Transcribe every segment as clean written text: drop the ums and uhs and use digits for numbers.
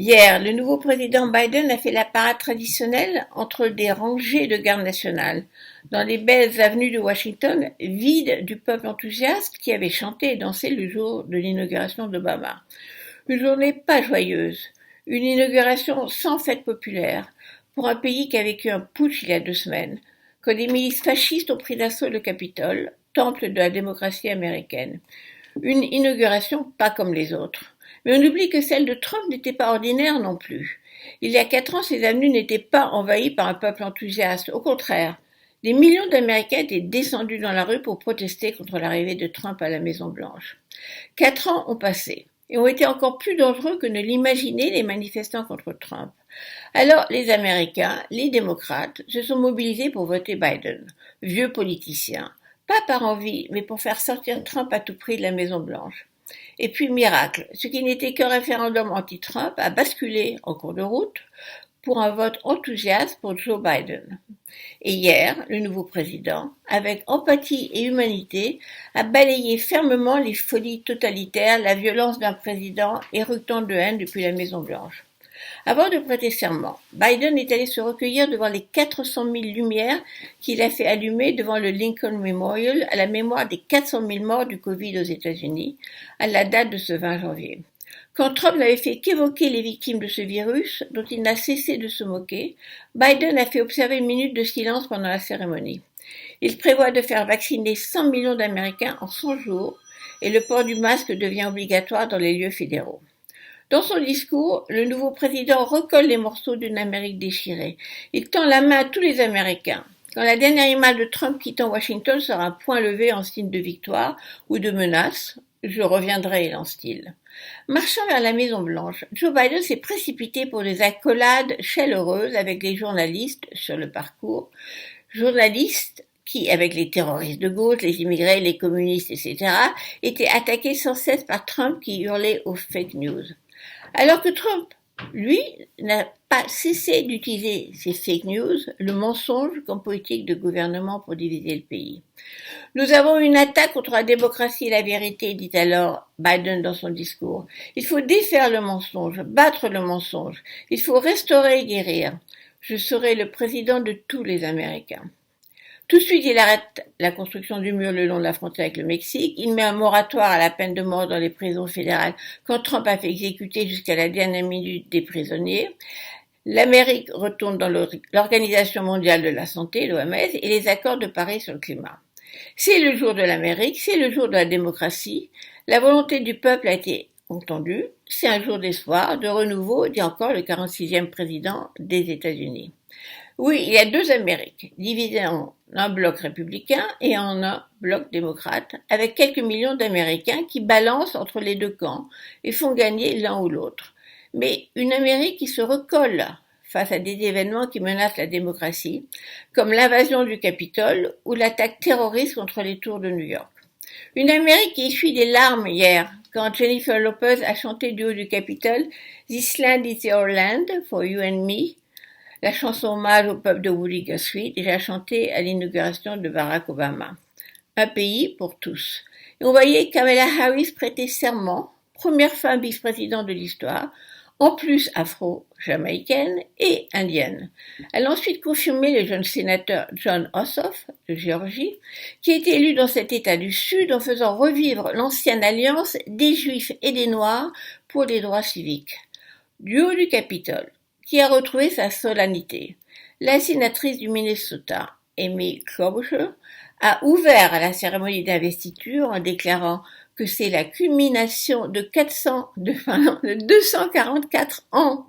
Hier, le nouveau président Biden a fait la parade traditionnelle entre des rangées de gardes nationales, dans les belles avenues de Washington, vides du peuple enthousiaste qui avait chanté et dansé le jour de l'inauguration d'Obama. Une journée pas joyeuse, une inauguration sans fête populaire, pour un pays qui a vécu un putsch il y a 2 semaines, quand des milices fascistes ont pris d'assaut le Capitole, temple de la démocratie américaine. Une inauguration pas comme les autres. Mais on oublie que celle de Trump n'était pas ordinaire non plus. Il y a 4 ans, ces avenues n'étaient pas envahies par un peuple enthousiaste. Au contraire, des millions d'Américains étaient descendus dans la rue pour protester contre l'arrivée de Trump à la Maison-Blanche. 4 ans ont passé et ont été encore plus dangereux que ne l'imaginaient les manifestants contre Trump. Alors, les Américains, les démocrates, se sont mobilisés pour voter Biden, vieux politicien, pas par envie, mais pour faire sortir Trump à tout prix de la Maison-Blanche. Et puis, miracle, ce qui n'était qu'un référendum anti-Trump a basculé en cours de route pour un vote enthousiaste pour Joe Biden. Et hier, le nouveau président, avec empathie et humanité, a balayé fermement les folies totalitaires, la violence d'un président éructant de haine depuis la Maison-Blanche. Avant de prêter serment, Biden est allé se recueillir devant les 400 000 lumières qu'il a fait allumer devant le Lincoln Memorial à la mémoire des 400 000 morts du Covid aux États-Unis, à la date de ce 20 janvier. Quand Trump n'avait fait qu'évoquer les victimes de ce virus, dont il n'a cessé de se moquer, Biden a fait observer une minute de silence pendant la cérémonie. Il prévoit de faire vacciner 100 millions d'Américains en 100 jours et le port du masque devient obligatoire dans les lieux fédéraux. Dans son discours, le nouveau président recolle les morceaux d'une Amérique déchirée. Il tend la main à tous les Américains. Quand la dernière image de Trump quittant Washington sera un poing levé en signe de victoire ou de menace, je reviendrai, lance-t-il. Marchant vers la Maison-Blanche, Joe Biden s'est précipité pour des accolades chaleureuses avec les journalistes sur le parcours. Journalistes qui, avec les terroristes de gauche, les immigrés, les communistes, etc., étaient attaqués sans cesse par Trump qui hurlait aux fake news. Alors que Trump, lui, n'a pas cessé d'utiliser ces fake news, le mensonge comme politique de gouvernement pour diviser le pays. Nous avons une attaque contre la démocratie et la vérité, dit alors Biden dans son discours. Il faut défaire le mensonge, battre le mensonge. Il faut restaurer et guérir. Je serai le président de tous les Américains. Tout de suite, il arrête la construction du mur le long de la frontière avec le Mexique. Il met un moratoire à la peine de mort dans les prisons fédérales quand Trump a fait exécuter jusqu'à la dernière minute des prisonniers. L'Amérique retourne dans l'Organisation mondiale de la santé, l'OMS, et les accords de Paris sur le climat. C'est le jour de l'Amérique, c'est le jour de la démocratie. La volonté du peuple a été entendue. C'est un jour d'espoir, de renouveau, dit encore le 46e président des États-Unis. Oui, il y a 2 Amériques, divisées en un bloc républicain et en un bloc démocrate, avec quelques millions d'Américains qui balancent entre les 2 camps et font gagner l'un ou l'autre. Mais une Amérique qui se recolle face à des événements qui menacent la démocratie, comme l'invasion du Capitole ou l'attaque terroriste contre les tours de New York. Une Amérique qui essuie des larmes hier, quand Jennifer Lopez a chanté du haut du Capitole « This land is your land, for you and me », la chanson hommage au peuple de Woody Guthrie, déjà chantée à l'inauguration de Barack Obama. Un pays pour tous. Et on voyait Kamala Harris prêter serment, première femme vice-présidente de l'histoire, en plus afro-jamaïcaine et indienne. Elle a ensuite confirmé le jeune sénateur Jon Ossoff de Géorgie, qui a été élu dans cet État du Sud en faisant revivre l'ancienne alliance des Juifs et des Noirs pour les droits civiques. Du haut du Capitole, qui a retrouvé sa solennité. La sénatrice du Minnesota, Amy Klobuchar, a ouvert à la cérémonie d'investiture en déclarant que c'est la culmination de 244 ans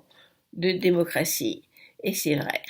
de démocratie. Et c'est vrai.